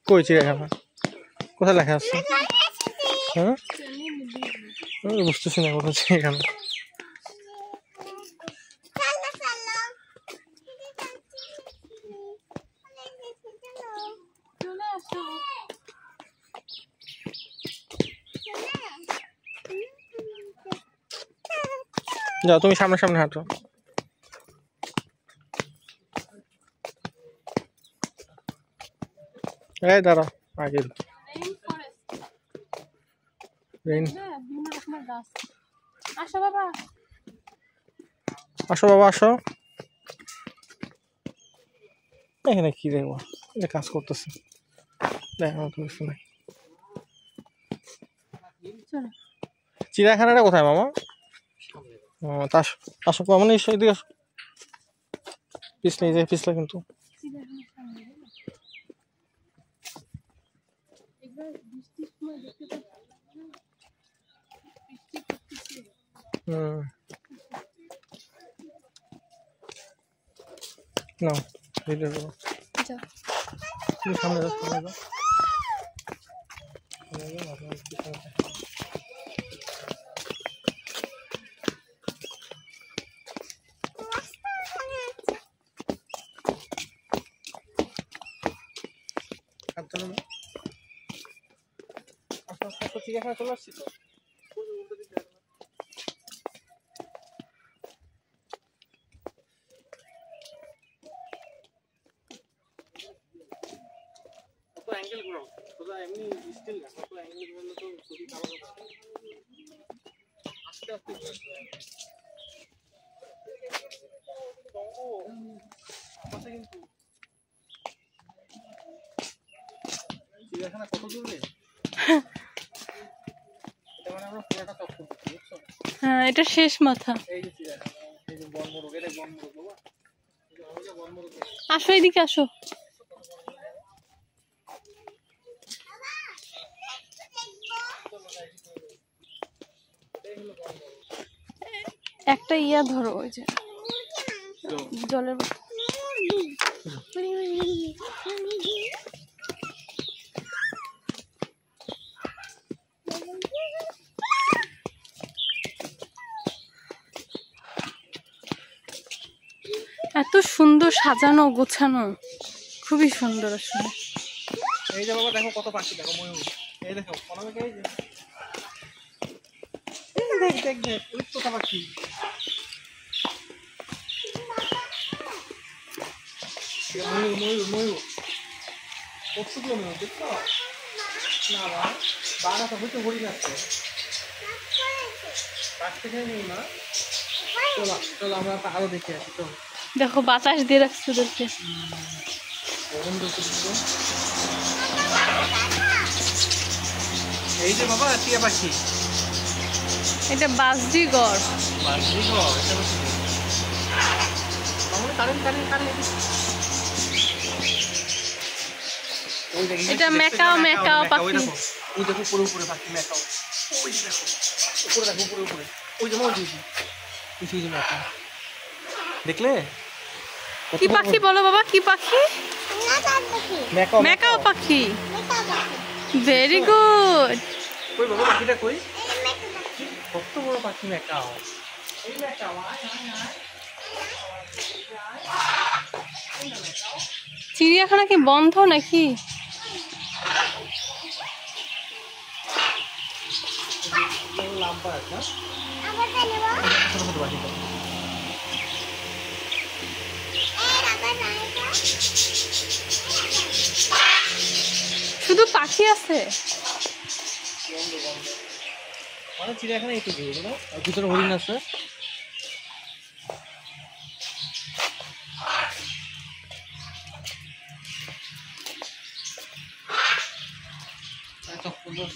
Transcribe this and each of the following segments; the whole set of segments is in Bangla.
কই চিড়িয়াখানা কোথায় লেখা আছে? হ্যাঁ বুঝতেছি না কোথায় চিড়িয়াখানা। যাও তুমি সামনে সামনে হাঁটো। এই দাঁড়াও আগে আসো বাবা আসো। এখানে কি দেখবো কাজ করতেছে দেখো কিছু নাই। চিড়িয়াখানাটা কোথায় মামা? আসো মানে এদিকে আসো পিছলে কিন্তু না ভিডিও করো তুমি সামনে যাও চিড়িয়াখানা চলে আসছি তো। অ্যাঙ্গেল ঘোরাও সোজা এমনি স্টিল না কত অ্যাঙ্গেল ঘোরালে তো ছবি ভালো হবে। আস্তে আস্তে কিন্তু চিড়িয়াখানা কত দূরে এটা মানে আমরা পুরোটা টপ করতেছি বুঝছো? হ্যাঁ এটা শেষ মাথা। এই যে চিড়িয়াখানা এই যে বনমোরগ এটা বনমোরগ বাবা এই যে বনমোরগ আসো এদিকে আসো। একটা ইয়া ধরো ওই যে জলের এত সুন্দর সাজানো গোছানো খুবই সুন্দর আসলে। এই যে বাবা দেখো কত পাখি দেখো ময়ূর এই দেখো অনামিকা এই যে দেখ ওই তো পাখি ময়ূর কতগুলো ময়ূর দেখছো না বাঘ আছে হয়তো হরিণ আছে পাশ থেকে নেই না। চলো আমরা আরো দেখে আসি চলো। দেখো বাতাস দিয়ে রাখছে ওদেরকে। এই যে বাবা টিয়া পাখি এটা বাজরিগর এটা মেকাও পাখি। ওই দেখো উপরে পাখি মেকাও ওই দেখো উপরে ওই যে দেখলে কি পাখি বলো বাবা কি পাখি? মেকাও পাখি। Very good. কই বাবা পাখিটা কই? কত বড় পাখি মেকাও। এই মেকাও চিড়িয়াখানা কি বন্ধ নাকি? শুধু পাখি আছে মানে চিড়িয়াখানা একটু ভিতরে হরিণ আছে।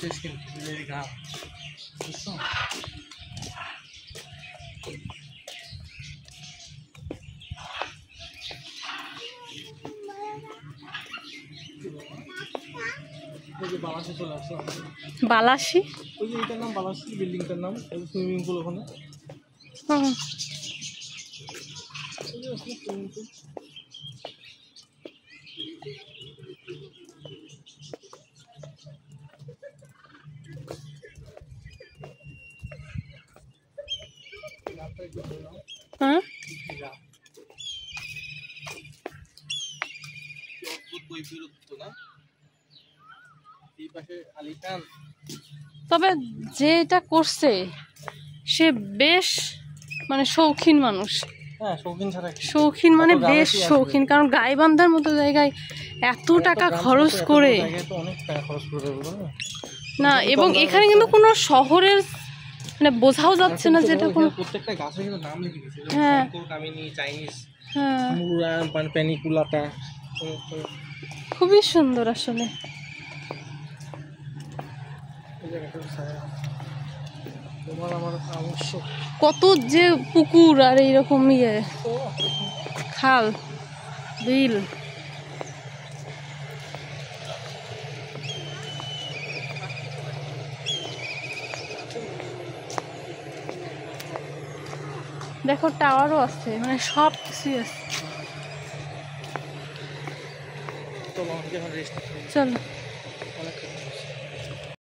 শেষ কিন্তু গ্রাম বুঝছো? বালাসি ওই যে এটার নাম বালাসি বিল্ডিংটার নাম সুইমিং পুল ওখানে। সুইমিং পুল হ্যাঁ তবে যে এটা করছে সে বেশ মানে শৌখিন মানুষ। শৌখিন মানে বেশ শৌখিন, কারণ গাইবান্ধার মতো জায়গায় এত টাকা খরচ করে না, এবং এখানে কিন্তু কোনো শহরের মানে বোঝাও যাচ্ছে না যেটা কোনো প্রত্যেকটা গাছে কিন্তু নাম লিখে দিয়েছে। হ্যাঁ কামিনী, চাইনিজ, হ্যাঁ মুরা, প্যানিকুলাটা, খুবই সুন্দর আসলে। কত যে পুকুর আর এইরকম ইয়ে খাল বিল। দেখো টাওয়ারও আছে, মানে সব কিছুই আছে। চলো।